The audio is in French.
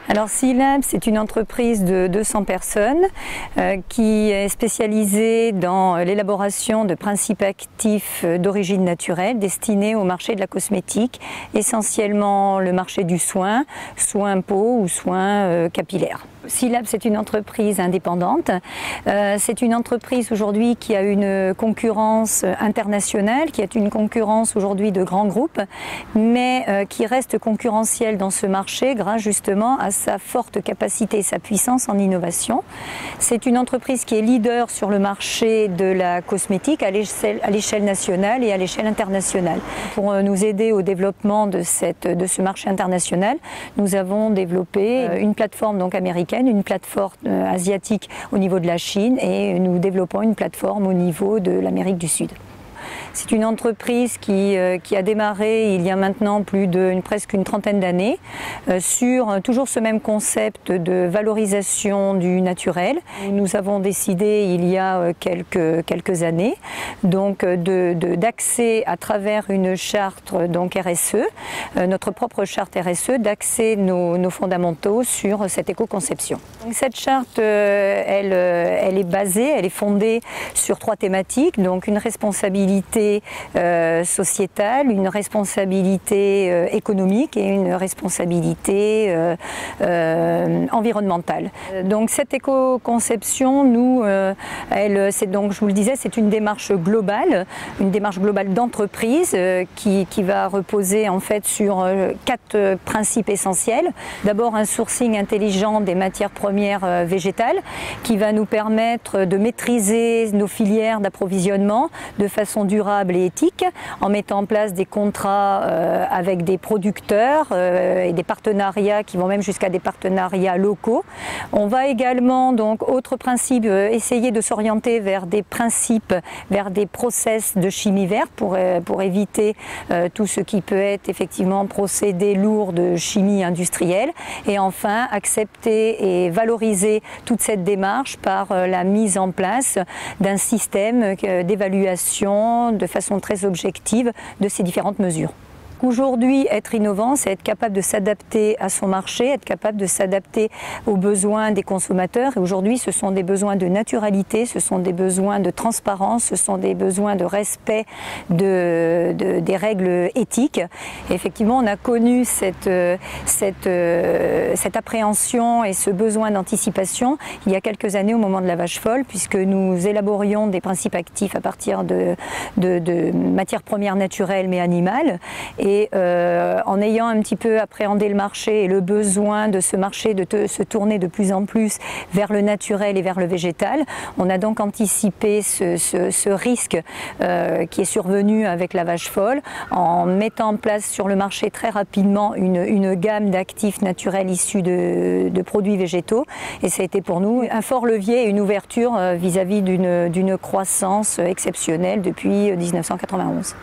Alors Sealab, c'est une entreprise de 200 personnes qui est spécialisée dans l'élaboration de principes actifs d'origine naturelle destinés au marché de la cosmétique, essentiellement le marché du soin, soin peau ou soin capillaire. Sealab, c'est une entreprise indépendante. C'est une entreprise aujourd'hui qui a une concurrence internationale, qui est une concurrence aujourd'hui de grands groupes, mais qui reste concurrentielle dans ce marché grâce justement à sa forte capacité et sa puissance en innovation. C'est une entreprise qui est leader sur le marché de la cosmétique à l'échelle nationale et à l'échelle internationale. Pour nous aider au développement de ce marché international, nous avons développé une plateforme donc américaine, une plateforme asiatique au niveau de la Chine et nous développons une plateforme au niveau de l'Amérique du Sud. C'est une entreprise qui a démarré il y a maintenant presque une trentaine d'années sur toujours ce même concept de valorisation du naturel. Nous avons décidé il y a quelques années d'axer à travers une charte donc RSE, notre propre charte RSE, d'axer nos fondamentaux sur cette éco-conception. Cette charte, elle est fondée sur 3 thématiques, donc une responsabilité sociétale, une responsabilité économique et une responsabilité environnementale. Donc cette éco-conception, c'est donc, je vous le disais, c'est une démarche globale d'entreprise qui va reposer en fait sur 4 principes essentiels. D'abord un sourcing intelligent des matières premières végétales qui va nous permettre de maîtriser nos filières d'approvisionnement de façon durable et éthique, en mettant en place des contrats avec des producteurs et des partenariats qui vont même jusqu'à des partenariats locaux. On va également, donc, autre principe, essayer de s'orienter vers des principes, vers des process de chimie verte pour éviter tout ce qui peut être effectivement procédé lourd de chimie industrielle. Et enfin, accepter et valoriser toute cette démarche par la mise en place d'un système d'évaluation de façon très objective de ces différentes mesures. Aujourd'hui, être innovant, c'est être capable de s'adapter à son marché, être capable de s'adapter aux besoins des consommateurs. Et aujourd'hui, ce sont des besoins de naturalité, ce sont des besoins de transparence, ce sont des besoins de respect des règles éthiques. Et effectivement, on a connu cette appréhension et ce besoin d'anticipation il y a quelques années au moment de la vache folle, puisque nous élaborions des principes actifs à partir de matières premières naturelles mais animales. Et en ayant un petit peu appréhendé le marché et le besoin de ce marché de se tourner de plus en plus vers le naturel et vers le végétal, on a donc anticipé ce risque qui est survenu avec la vache folle en mettant en place sur le marché très rapidement une gamme d'actifs naturels issus de produits végétaux. Et ça a été pour nous un fort levier et une ouverture vis-à-vis d'une croissance exceptionnelle depuis 1991.